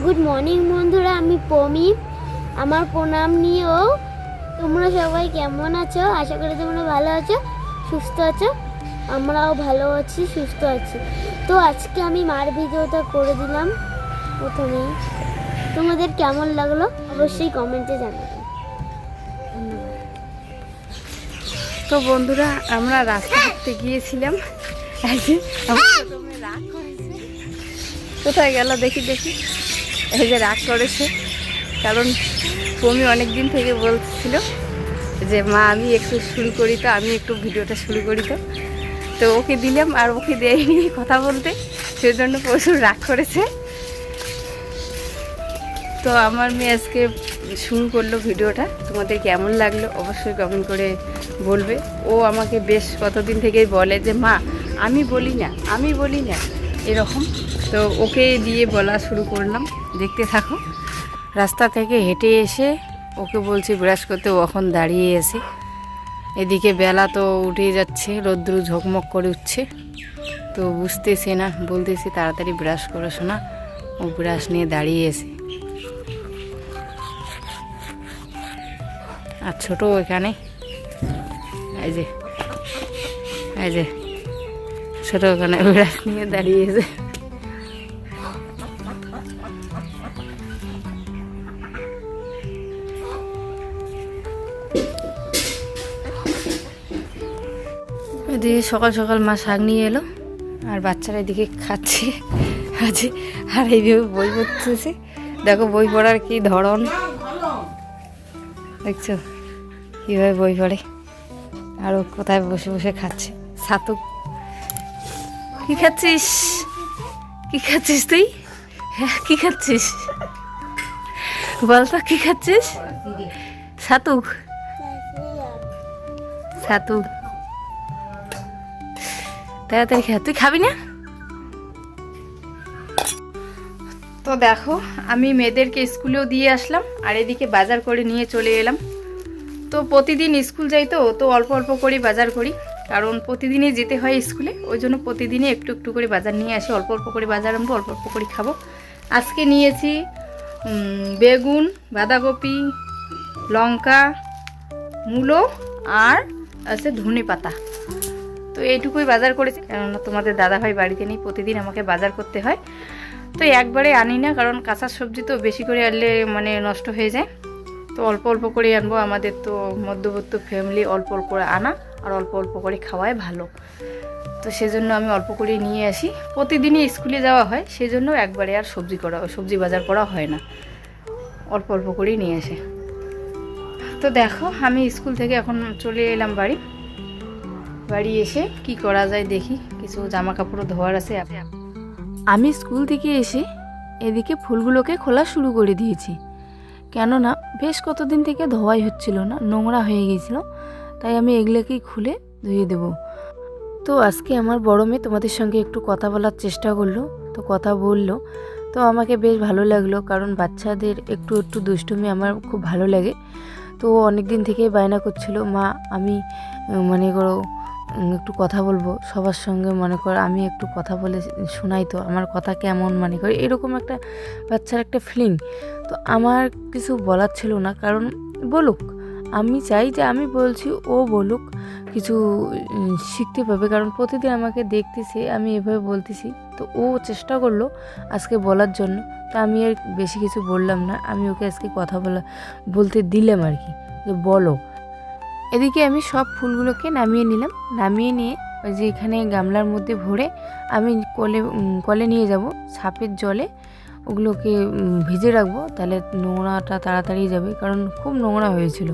Good morning বন্ধুরা, আমি পমি। আমার প্রণাম নিয়েও। তোমরা সবাই কেমন আছো? আশা করি তোমরা ভালো আছো, সুস্থ আছো। আমরাও ভালো আছি, সুস্থ আছি। তো আজকে আমি মার ভিডিওটা করে দিলাম। প্রথমেই তোমাদের কেমন লাগলো অবশ্যই কমেন্টে জানাবেন। ধন্যবাদ। তো বন্ধুরা, আমরা রাস্তা হাঁটতে গিয়েছিলাম। রাগ করেছে, কোথায় গেল দেখি। এই যে রাগ করেছে, কারণ তুমি অনেক দিন থেকে বলছিল যে মা আমি একটু শুরু করি তো, আমি একটু ভিডিওটা শুরু করি তো ওকে দিলাম, আর ওকে দেয়নি কথা বলতে, সেজন্য প্রচুর রাগ করেছে। তো আমার মেয়ে আজকে শুরু করলো ভিডিওটা। তোমাদের কেমন লাগলো অবশ্যই কমেন্ট করে বলবে। ও আমাকে বেশ কতদিন থেকেই বলে যে মা আমি বলি না এরকম। তো ওকে দিয়ে বলা শুরু করলাম, দেখতে থাকো। রাস্তা থেকে হেঁটে এসে ওকে বলছি ব্রাশ করতে, ও এখন দাঁড়িয়ে এসে। এদিকে বেলা তো উঠে যাচ্ছে, রোদ্রু ঝকমক করে উঠছে, তো বুঝতেছে না। বলতেছি তাড়াতাড়ি ব্রাশ করে শোনা, ও ব্রাশ নিয়ে দাঁড়িয়ে এসে। আর ছোটো এখানে এই যে ছোটো ওখানে ব্রাশ নিয়ে দাঁড়িয়েছে। এদিকে সকাল সকাল মা শাক নিয়ে এলো, আর বাচ্চারা এদিকে খাচ্ছে আছে। আর এইভাবে বই পড়তেছে, দেখো বই পড়ার কি ধরন, দেখছো কীভাবে বই পড়ে। আর ও কোথায় বসে বসে খাচ্ছে। সাতু কি খাচ্ছিস তুই? হ্যাঁ কি খাচ্ছিস বলতো, কি খাচ্ছিস? সাতু তাড়াতাড়ি খা, তুই খাবি না? তো দেখো আমি মেয়েদেরকে স্কুলেও দিয়ে আসলাম, আর এদিকে বাজার করে নিয়ে চলে এলাম। তো প্রতিদিন স্কুল যাই, তো অল্প অল্প করে বাজার করি, কারণ প্রতিদিনই যেতে হয় স্কুলে। ওই জন্য প্রতিদিনই একটু একটু করে বাজার নিয়ে আসি। অল্প অল্প করে বাজার আনবো, অল্প অল্প করে খাবো। আজকে নিয়েছি বেগুন, বাঁধাকপি, লঙ্কা, মূলো, আর আছে ধনে পাতা। তো এইটুকুই বাজার করেছি, কেননা তোমাদের দাদাভাই বাড়িতে নেই, প্রতিদিন আমাকে বাজার করতে হয়। তো একবারে আনি না, কারণ কাঁচা সবজি তো বেশি করে আনলে নষ্ট হয়ে যায়। তো অল্প অল্প করে আনবো। আমাদের তো মধ্যবিত্ত ফ্যামিলি, অল্প অল্প করে আনা আর অল্প অল্প করে খাওয়াই ভালো। তো সেজন্য আমি অল্প করে নিয়ে আসি। প্রতিদিনই স্কুলে যাওয়া হয়, সেজন্য একবারে আর সবজি বাজার করা হয় না, অল্প অল্প করেই নিয়ে আসে। তো দেখো আমি স্কুল থেকে এখন চলে এলাম বাড়ি এসে কি করা যায় দেখি, কিছু জামা কাপড় ধোয়ার আছে। আমি স্কুল থেকে এসে এদিকে ফুলগুলোকে খোলা শুরু করে দিয়েছি, কেননা বেশ কতদিন থেকে ধোয়াই হচ্ছিল না, নোংরা হয়ে গিয়েছিল। তাই আমি এগুলোকেই খুলে ধুয়ে দেব। তো আজকে আমার বড় মেয়ে তোমাদের সঙ্গে একটু কথা বলার চেষ্টা করলো, তো কথা বললো। তো আমাকে বেশ ভালো লাগলো, কারণ বাচ্চাদের একটু একটু দুষ্টুমি আমার খুব ভালো লাগে। তো অনেক দিন থেকেই বায়না করছিল, মা আমি একটু কথা বলবো সবার সঙ্গে, আমি একটু কথা বলে শোনাই, তো আমার কথা কেমন এরকম একটা বাচ্চার একটা ফিলিং। তো আমার কিছু বলার ছিল না, কারণ বলুক, আমি চাই যে আমি বলছি ও বলুক, কিছু শিখতে পাবে। কারণ প্রতিদিন আমাকে দেখতেছে আমি এভাবে বলতেছি, তো ও চেষ্টা করলো আজকে বলার জন্য। তা আমি আর বেশি কিছু বললাম না, আমি ওকে আজকে কথা বলতে দিলাম আর কি, যে বলো। এদিকে আমি সব ফুলগুলোকে নামিয়ে নিলাম। নামিয়ে নিয়ে ওই যে এখানে গামলার মধ্যে ভরে আমি কলে নিয়ে যাব, ছাপের জলে ওগুলোকে ভিজে রাখবো, তাহলে নোংরাটা তাড়াতাড়ি যাবে। কারণ খুব নোংরা হয়েছিল,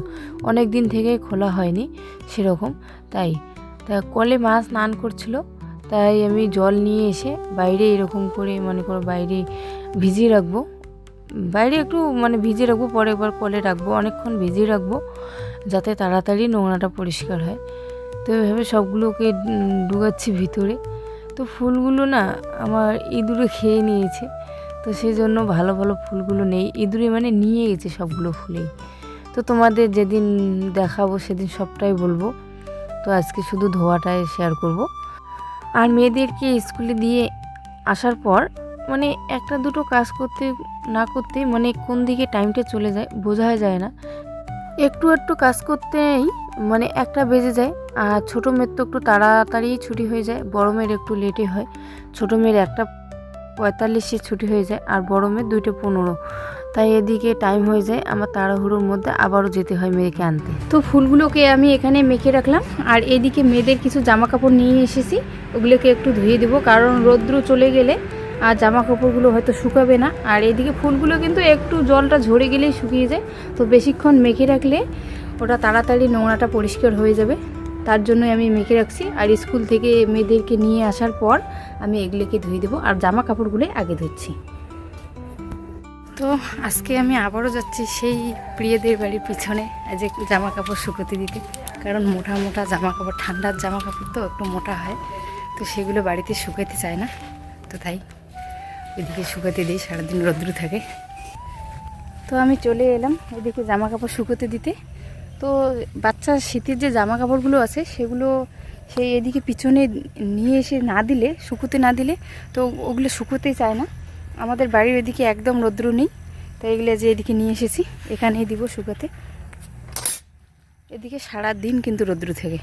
অনেক দিন থেকে খোলা হয়নি সেরকম। তাই কলে মাছ স্নান করছিল, তাই আমি জল নিয়ে এসে বাইরে এরকম করে বাইরে ভিজিয়ে রাখবো। বাইরে একটু ভিজিয়ে রাখবো, পরে একবার কলে রাখবো, অনেকক্ষণ ভিজিয়ে রাখবো, যাতে তাড়াতাড়ি নোংরাটা পরিষ্কার হয়। তো এভাবে সবগুলোকে ডুবাচ্ছি ভিতরে। তো ফুলগুলো না আমার ইঁদুরে খেয়ে নিয়েছে, তো সেই জন্য ভালো ভালো ফুলগুলো নেই, ইঁদুরে নিয়ে গেছে সবগুলো ফুলেই। তো তোমাদের যেদিন দেখাবো সেদিন সবটাই বলবো। তো আজকে শুধু ধোয়াটাই শেয়ার করব। আর মেয়েদেরকে স্কুলে দিয়ে আসার পর মানে একটা দুটো কাজ করতে না করতে মানে কোন দিকে টাইমটা চলে যায় বোঝা যায় না। একটু একটু কাজ করতেই মানে একটা বেজে যায়। আর ছোটো মেয়ের তো একটু তাড়াতাড়ি ছুটি হয়ে যায়, বড় মেয়ের একটু লেটে হয়। ছোটো মেয়ের 1:45 ছুটি হয়ে যায় আর বড় মেয়ের 2:15। তাই এদিকে টাইম হয়ে যায়, আমার তাড়াহুড়োর মধ্যে আবারও যেতে হয় মেয়েকে আনতে। তো ফুলগুলোকে আমি এখানে মেখে রাখলাম, আর এদিকে মেয়েদের কিছু জামা কাপড় নিয়ে এসেছি, ওগুলোকে একটু ধুয়ে দেবো, কারণ রৌদ্র চলে গেলে আর জামা কাপড়গুলো হয়তো শুকাবে না। আর এদিকে ফুলগুলো কিন্তু একটু জলটা ঝরে গেলেই শুকিয়ে যায়, তো বেশিক্ষণ মেখে রাখলে ওটা তাড়াতাড়ি নোংরাটা পরিষ্কার হয়ে যাবে, তার জন্য আমি মেখে রাখছি। আর স্কুল থেকে মেয়েদেরকে নিয়ে আসার পর আমি এগুলোকে ধুয়ে দেবো, আর জামা কাপড়গুলো আগে ধুচ্ছি। তো আজকে আমি আবারও যাচ্ছি সেই প্রিয়দের বাড়ির পিছনে যে জামা কাপড় শুকোতে দিতে, কারণ মোটা মোটা জামা কাপড়, ঠান্ডার জামা কাপড় তো একটু মোটা হয়, তো সেগুলো বাড়িতে শুকাতে চায় না, তো তাই ওইদিকে শুকাতে দিই, সারাদিন রৌদ্র থাকে। তো আমি চলে এলাম ওইদিকে জামা কাপড় শুকোতে দিতে। তো বাচ্চার শীতের যে জামা কাপড়গুলো আছে সেগুলো সেই এদিকে পিছনে নিয়ে এসে না দিলে, শুকোতে না দিলে তো ওগুলো শুকোতেই চায় না। আমাদের বাড়ির ওইদিকে একদম রৌদ্র নেই, তাই এগুলো যে এদিকে নিয়ে এসেছি এখানেই দিব শুকাতে। এদিকে সারা দিন কিন্তু রৌদ্র থাকে।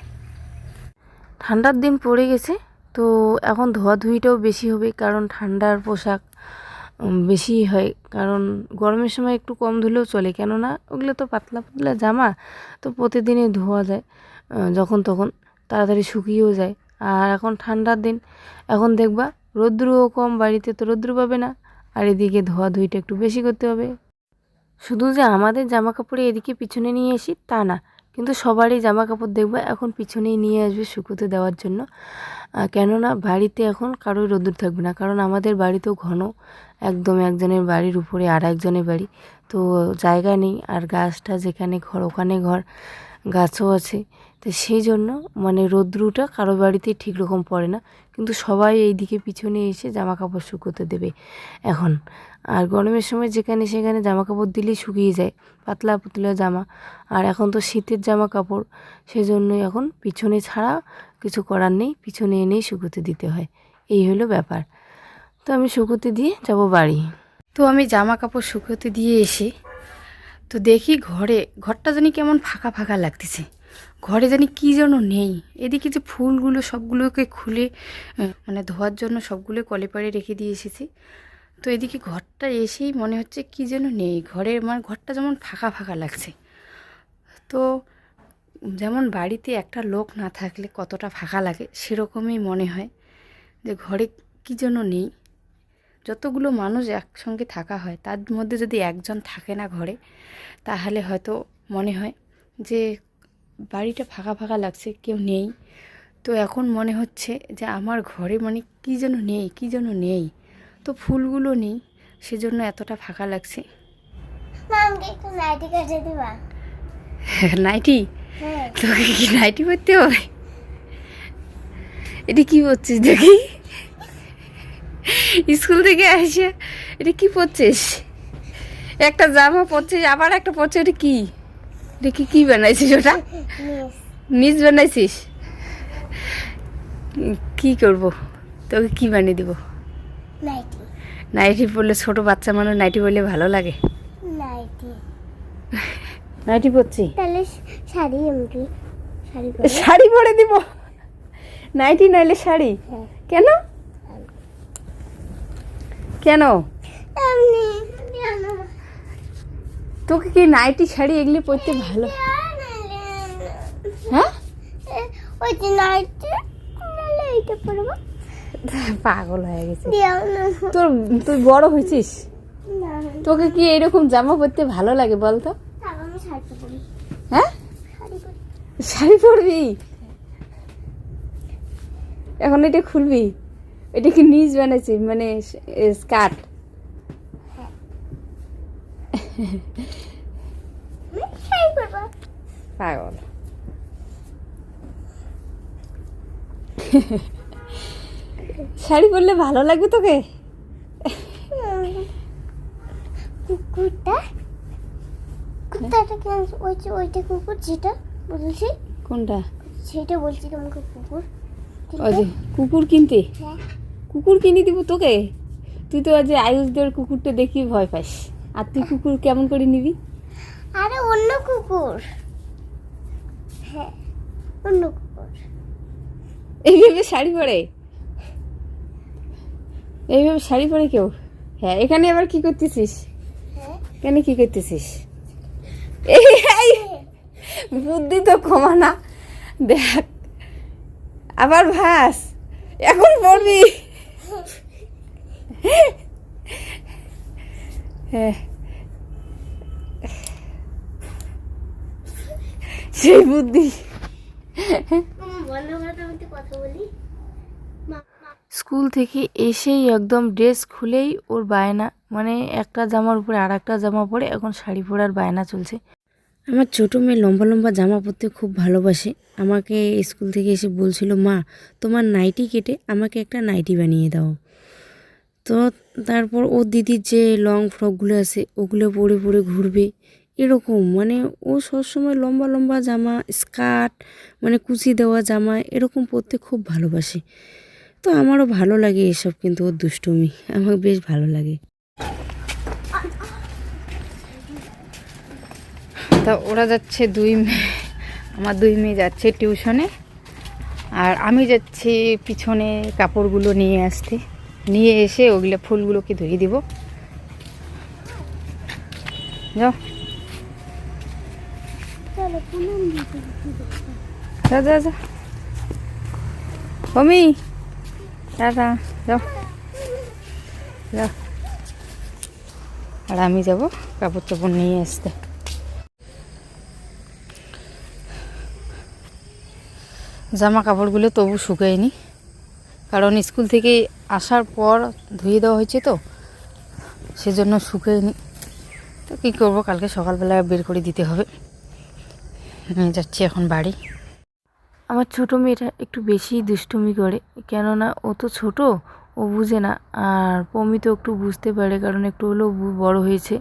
ঠান্ডার দিন পড়ে গেছে, তো এখন ধোয়াধুয়িটাও বেশি হবে, কারণ ঠান্ডার পোশাক বেশি হয়। কারণ গরমের সময় একটু কম ধুলেও চলে, কেননা ওগুলো তো পাতলা পাতলা জামা, তো প্রতিদিনই ধোয়া যায়, যখন তখন তাড়াতাড়ি শুকিয়েও যায়। আর এখন ঠান্ডার দিন, এখন দেখবা রৌদ্রও কম, বাড়িতে তো রৌদ্র পাবে না, আর এদিকে ধোয়াধুয়িটা একটু বেশি করতে হবে। শুধু যে আমাদের জামা কাপড়ে এদিকে পিছনে নিয়ে আসি তা না, কিন্তু সবারই জামা কাপড় দেখবে এখন পিছনেই নিয়ে আসবে শুকোতে দেওয়ার জন্য। কেননা বাড়িতে এখন কারোই রোদ্দুর থাকবে না, কারণ আমাদের বাড়িতেও ঘন, একদম একজনের বাড়ির উপরে আর একজনের বাড়ি, তো জায়গা নেই। আর গাছটা যেখানে ঘর ওখানে ঘর, গাছও আছে, তো সেই জন্য মানে রৌদ্রটা কারো বাড়িতে ঠিক রকম পড়ে না, কিন্তু সবাই এই দিকে পিছনে এসে জামা কাপড় শুকোতে দেবে এখন। আর গরমের সময় যেখানে সেখানে জামা কাপড় দিলেই শুকিয়ে যায়, পাতলা পাতলা জামা। আর এখন তো শীতের জামা কাপড়, সেজন্যই এখন পিছনে ছাড়া কিছু করার নেই, পিছনে এনেই শুকোতে দিতে হয়, এই হলো ব্যাপার। তো আমি শুকোতে দিয়ে যাব বাড়ি। তো আমি জামা কাপড় শুকোতে দিয়ে এসে তো দেখি ঘরটা জানি কেমন ফাঁকা ফাঁকা লাগতেছে, ঘরে জানি কি যেন নেই। এদিকে যে ফুলগুলো সবগুলোকে খুলে মানে ধোয়ার জন্য সবগুলো কলে পাড়ে রেখে দিয়ে এসেছি, তো এদিকে ঘরটা এসেই মনে হচ্ছে কি যেন নেই ঘরের, মানে ঘরটা যেমন ফাঁকা ফাঁকা লাগছে। তো যেমন বাড়িতে একটা লোক না থাকলে কতটা ফাঁকা লাগে, সেরকমই মনে হয় যে ঘরে কি যেন নেই। যতগুলো মানুষ একসঙ্গে থাকা হয় তার মধ্যে যদি একজন থাকে না ঘরে, তাহলে হয়তো মনে হয় যে বাড়িটা ফাঁকা ফাঁকা লাগছে, কেউ নেই। তো এখন মনে হচ্ছে যে আমার ঘরে মানে কি যেন নেই, কি যেন নেই। তো ফুলগুলো নেই, সেজন্য এতটা ফাঁকা লাগছে। আমাকে একটু নাইটি কাটে দিবা? নাইটি? হ্যাঁ। তোকে কি নাইটি পরতে হবে? এটা কি পরছিস দেখি? স্কুল থেকে আসে এটা কি পরছিস? একটা জামা পরছিস, আবার একটা পরছিস, এটা কি? এটা কি বানাইছিস? ওটা নিজ বানাইছিস? কি করব, তোকে কি বানিয়ে দিব? নাইটি। নাইটি পরলে, ছোট বাচ্চা মানুষ নাইটি পরলে ভালো লাগে। নাইটি। নাইটি পরছি, তাহলে শাড়ি, এমনি শাড়ি পরে। শাড়ি পরে দিব? নাইটি নাইলে শাড়ি? হ্যাঁ। কেন কেন? এমনি তোকে কি নাইটি শাড়ি এগুলি পরতে ভালো? হ্যাঁ, ওই যে নাইটি নাহলে এইটা পরবো। পাগল হয়ে গেছে। দিও না। তুই বড় হয়েছিস, না, তোকে কি এরকম জামা পরতে ভালো লাগে বলতো? তাহলে আমি শাড়ি পরি। হ্যাঁ, শাড়ি পরি। শাড়ি পরবি? এখন এটা খুলবি? এটা কি নিজ বানাইছি, মানে স্কার্ট? শাড়ি পরবো। পাগল। শাড়ি পরলে ভালো লাগবে তোকে? কুকুরটা কেমন? ওইটা কুকুর যেটা বলছি। কোনটা? সেটা বলছি তোমাকে, কুকুর ওই যে কুকুর কিনতে? হ্যাঁ। কুকুর কিনে দিব তোকে? তুই তুই তো আজ আয়ুষদের কুকুরটা দেখি ভয় পাস, আর তুই কুকুর কেমন করে নিবি? আরে অন্য কুকুর, হ্যাঁ অন্য কুকুর। এইভাবে শাড়ি পরে, এইভাবে শাড়ি পরে কেউ? হ্যাঁ, এখানে আবার কি করতেছিস? হ্যাঁ এখানে কি করতেছিস? এই এই, বুদ্ধি তো কমা না, দেখ আবার ভাস, এখন পড়বি। হ্যাঁ, সেই বুদ্ধি। বন্ধ করে আমি কথা বলি। স্কুল থেকে এসেই একদম ড্রেস খুলেই ওর বায়না, মানে একটা জামার উপরে আর একটা জামা পরে এখন শাড়ি পরার বায়না চলছে। আমার ছোটো মেয়ে লম্বা লম্বা জামা পরতে খুব ভালোবাসে। আমাকে স্কুল থেকে এসে বলছিল, মা তোমার নাইটি কেটে আমাকে একটা নাইটি বানিয়ে দাও। তো তারপর ওর দিদির যে লং ফ্রকগুলো আছে ওগুলো পরে পরে ঘুরবে, এরকম মানে ও সবসময় লম্বা লম্বা জামা, স্কার্ট, মানে কুচি দেওয়া জামা এরকম পরতে খুব ভালোবাসে। তো আমারও ভালো লাগে এসব, কিন্তু ওর দুষ্টুমি আমার বেশ ভালো লাগে। তা ওরা যাচ্ছে আমার দুই মেয়ে যাচ্ছে টিউশনে, আর আমি যাচ্ছি পিছনে কাপড়গুলো নিয়ে আসতে, নিয়ে এসে ওগুলো ফুলগুলোকে ধুয়ে দিব। যাও চলো পুনম দিতে যা যা যা, মমি টাটা, যাও যাও। আর আমি যাব কাপড় চাপড় নিয়ে আসতে। জামা কাপড়গুলো তবু শুকায়নি, কারণ স্কুল থেকে আসার পর ধুয়ে দেওয়া হয়েছে তো, সেজন্য শুকায়নি। তো কী করবো, কালকে সকালবেলা বের করে দিতে হবে। আমি যাচ্ছি এখন বাড়ি। আমার ছোটো মেয়েটা একটু বেশি দুষ্টুমি করে, কেননা ও তো ছোট, ও বুঝে না। আর পমি তো একটু বুঝতে পারে, কারণ একটু হলেও বড় হয়েছে।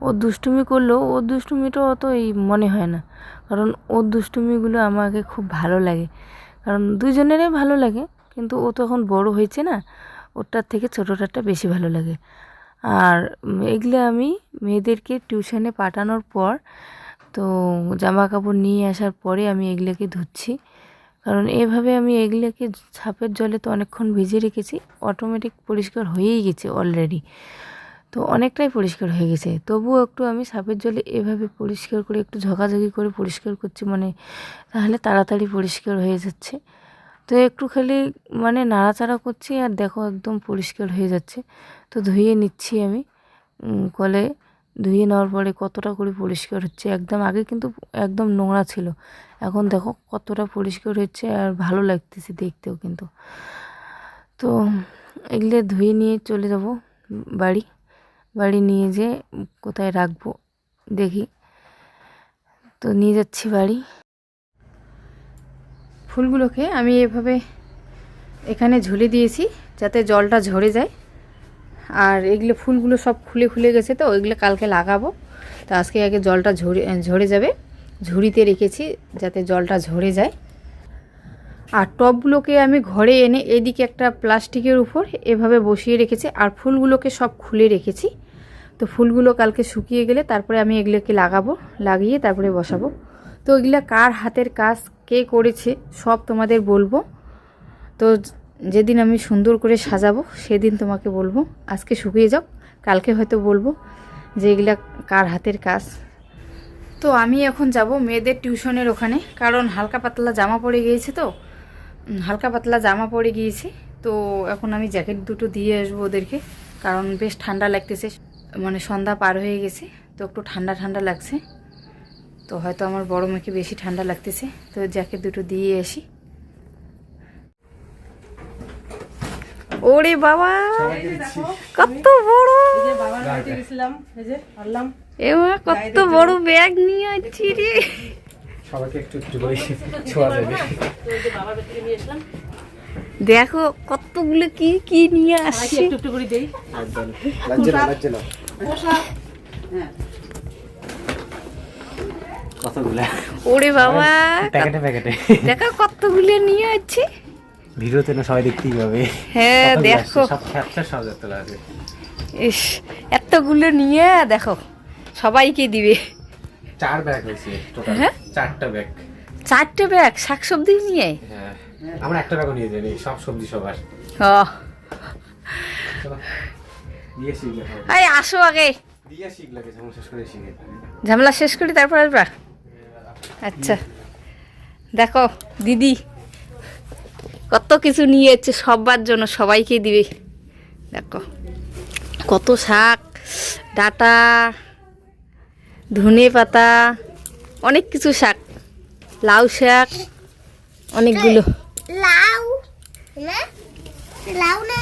ওর দুষ্টুমি করলেও ওর দুষ্টুমিটা অত এই মনে হয় না, কারণ ওর দুষ্টুমিগুলো আমাকে খুব ভালো লাগে, কারণ দুজনেরই ভালো লাগে। কিন্তু ও তো এখন বড় হয়েছে না, ওটার থেকে ছোটোটারটা বেশি ভালো লাগে। আর এগুলো আমি মেয়েদেরকে টিউশনে পাঠানোর পর, তো জামা কাপড় নিয়ে আসার পরে আমি এগুলোকে ধুচ্ছি, কারণ এভাবে আমি এগুলোকে ছাপের জলে তো অনেকক্ষণ ভিজিয়ে রেখেছি, অটোমেটিক পরিষ্কার হয়েই গেছে অলরেডি, তো অনেকটাই পরিষ্কার হয়ে গেছে। তবুও একটু আমি সাপের জলে এভাবে পরিষ্কার করে একটু ঝকাঝকি করে পরিষ্কার করছি, মানে তাহলে তাড়াতাড়ি পরিষ্কার হয়ে যাচ্ছে। তো একটু খালি মানে নাড়াচাড়া করছি, আর দেখো একদম পরিষ্কার হয়ে যাচ্ছে। তো ধুয়ে নিচ্ছি আমি কলে, ধুয়ে নেওয়ার পরে কতটা করে পরিষ্কার হচ্ছে। একদম আগে কিন্তু একদম নোংরা ছিল, এখন দেখো কতটা পরিষ্কার হচ্ছে, আর ভালো লাগতেছে দেখতেও কিন্তু। তো এগুলো ধুয়ে নিয়ে চলে যাব বাড়ি। বাড়ি নিয়ে যেয়ে কোথায় রাখবো দেখি, তো নিয়ে যাচ্ছি বাড়ি। ফুলগুলোকে আমি এভাবে এখানে ঝুলে দিয়েছি যাতে জলটা ঝরে যায়। আর এগুলো ফুলগুলো সব খুলে খুলে গেছে, তো ওইগুলো কালকে লাগাবো। তো আজকে আগে জলটা ঝরে যাবে, ঝুড়িতে রেখেছি যাতে জলটা ঝরে যায়। আর টবগুলোকে আমি ঘরে এনে এইদিকে একটা প্লাস্টিকের উপর এভাবে বসিয়ে রেখেছি, আর ফুলগুলোকে সব খুলে রেখেছি। তো ফুলগুলো কালকে শুকিয়ে গেলে তারপরে আমি এগুলোকে লাগাবো, লাগিয়ে তারপরে বসাবো। তো এগুলো কার হাতের কাজ, কে করেছে সব তোমাদের বলবো। তো যেদিন আমি সুন্দর করে সাজাবো সেদিন তোমাকে বলবো। আজকে শুকিয়ে যাও, কালকে হয়তো বলবো যে এগুলা কার হাতের কাজ। তো আমি এখন যাব মেয়েদের টিউশনের ওখানে, কারণ হালকা পাতলা জামা পরে গিয়েছে, তো হালকা পাতলা জামা পরে গিয়েছি। তো এখন আমি জ্যাকেট দুটো দিয়ে আসবো ওদেরকে, কারণ বেশ ঠান্ডা লাগতেছে, মানে সন্ধ্যা পার হয়ে গেছে, তো একটু ঠান্ডা ঠান্ডা লাগছে। তো হয়তো আমার বড় মেয়েকে বেশি ঠান্ডা লাগতেছে, তো জ্যাকেট দুটো দিয়ে আসি। ওরে বাবা কত বড়, এবার কত বড় ব্যাগ নিয়ে আসছি রে। দেখো কতগুলো কি কি নিয়ে আসছি। ওরে বাবা দেখো কতগুলো নিয়ে আসছি। ভিডিওতে না সবাই দেখতেই পাবে। হ্যাঁ কতগুলো দেখো, আসছে, সব ক্যাপচার সব তোলা আছে। ইস এতগুলো নিয়ে দেখো সবাইকে দিবে। 4 ব্যাগ হয়েছে টোটাল, হ্যাঁ? 4টা ব্যাগ। 4টে ব্যাগ শাকসবজি নিয়ে। হ্যাঁ, আমরা একটা ব্যাগও নিয়ে যাই, সব সবজি সবার। ও চলো দিয়ে শিখলে হবে। এই আসো আগে, দিয়ে শিখলে কে শেষ করে শিখে। ঝামেলা শেষ করি তারপর আসবা। আচ্ছা দেখো দিদি কত কিছু নিয়ে এসছে সবার জন্য, সবাইকে দিবে। দেখো কত শাক, ডাঁটা, ধনে পাতা, অনেক কিছু শাক, লাউ শাক, অনেকগুলো। লাউ না, লাউ না।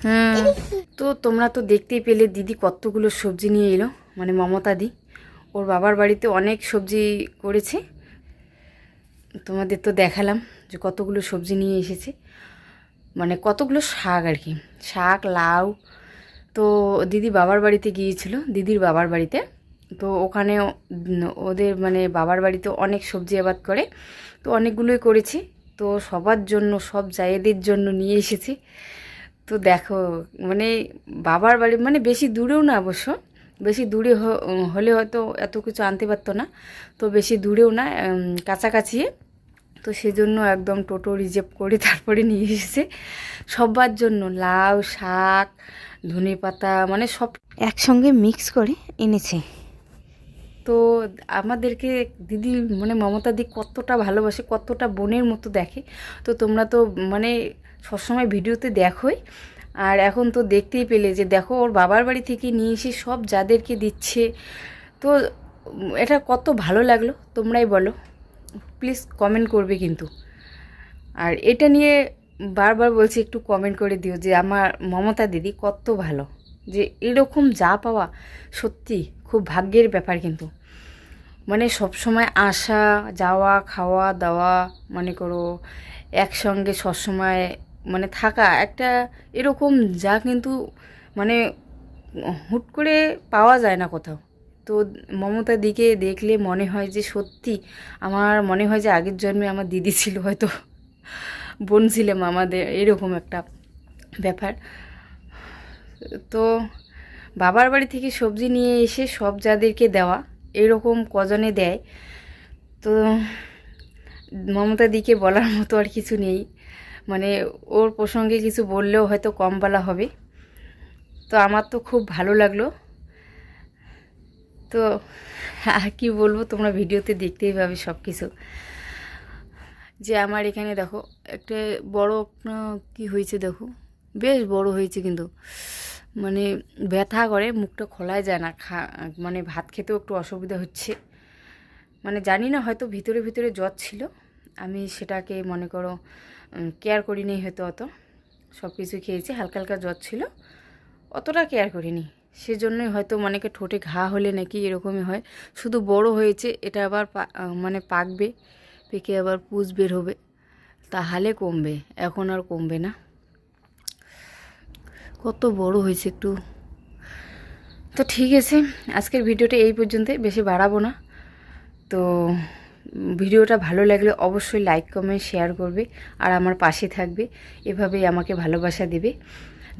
হ্যাঁ, তো তোমরা তো দেখতেই পেলে দিদি কতগুলো সবজি নিয়ে এলো, মানে মমতা দি ওর বাবার বাড়িতে অনেক সবজি করেছে। তোমাদের তো দেখালাম যে কতগুলো সবজি নিয়ে এসেছে, মানে কতগুলো শাক আর কি, শাক, লাউ। তো দিদি বাবার বাড়িতে গিয়েছিল, দিদির বাবার বাড়িতে। তো ওখানে ওদের মানে বাবার বাড়িতে অনেক সবজি আবাদ করে, তো অনেকগুলোই করেছে। তো সবার জন্য, সব জায়েদের জন্য নিয়ে এসেছে। তো দেখো মানে বাবার বাড়ি মানে বেশি দূরেও না, অবশ্য বেশি দূরে হলে হয়তো এত কিছু আনতে পারতো না। তো বেশি দূরেও না, কাছাকাছি। তো সেজন্য একদম টোটো রিজার্ভ করে তারপরে নিয়ে এসেছে সবার জন্য। লাউ, শাক, ধনেপাতা, মানে সব একসঙ্গে মিক্স করে এনেছে। তো আমাদেরকে দিদি মানে মমতা দি কতটা ভালোবাসে, কতটা বোনের মতো দেখে। তো তোমরা তো মানে সবসময় ভিডিওতে দেখোই, আর এখন তো দেখতেই পেলে যে দেখো ওর বাবার বাড়ি থেকে নিয়ে এসে সব যাদেরকে দিচ্ছে। তো এটা কত ভালো লাগলো তোমরাই বলো, প্লিজ কমেন্ট করবে কিন্তু। আর এটা নিয়ে বারবার বলছি একটু কমেন্ট করে দিও যে আমার মমতা দিদি কত ভালো, যে এরকম যা পাওয়া সত্যি খুব ভাগ্যের ব্যাপার। কিন্তু মানে সব সময় আসা যাওয়া, খাওয়া দাওয়া, মনে করো একসঙ্গে সবসময় মানে থাকা, একটা এরকম যা কিন্তু মানে হুট করে পাওয়া যায় না কোথাও। তো মমতার দিকে দেখলে মনে হয় যে সত্যি আমার মনে হয় যে আগের জন্মে আমার দিদি ছিল, হয়তো বোন ছিলাম আমাদের, এরকম একটা ব্যাপার। তো বাবার বাড়ি থেকে সবজি নিয়ে এসে সব যাদেরকে দেওয়া, এরকম কজনে দেয়। তো মমতা দিকে বলার মতো আর কিছু নেই, মানে ওর প্রসঙ্গে কিছু বললেও হয়তো কম বলা হবে। তো আমার তো খুব ভালো লাগলো। তো আর কি বলবো, তোমরা ভিডিওতে দেখতেই পাবে সব কিছু। যে আমার এখানে দেখো একটা বড় কি হয়েছে, দেখো বেশ বড় হয়েছে, কিন্তু মানে ব্যথা করে, মুখটা খোলাই যায় না, মানে ভাত খেতেও একটু অসুবিধা হচ্ছে। মানে জানি না, হয়তো ভিতরে ভিতরে জ্বর ছিল, আমি সেটাকে মনে করো কেয়ার করিনি, হয়তো অত সব কিছু খেয়েছি, হালকা হালকা জ্বর ছিল, অতটা কেয়ার করিনি। সেজন্যই হয়তো অনেকে ঠোঁটে ঘা হলে নাকি এরকমই হয়। শুধু বড় হয়েছে, এটা আবার মানে পাকবে, পেকে আবার পুঁজ বের হবে, তাহলে কমবে, এখন আর কমবে না। কত বড় হয়েছে একটু। তো ঠিক আছে, আজকের ভিডিওটা এই পর্যন্ত, বেশি বাড়াবো না। তো ভিডিওটা ভালো লাগলে অবশ্যই লাইক, কমেন্ট, শেয়ার করবে, আর আমার পাশে থাকবে, এভাবেই আমাকে ভালোবাসা দেবে।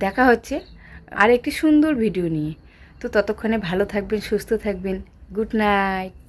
দেখা হচ্ছে আর একটি সুন্দর ভিডিও নিয়ে। তো ততক্ষণে ভালো থাকবেন, সুস্থ থাকবেন। Good night.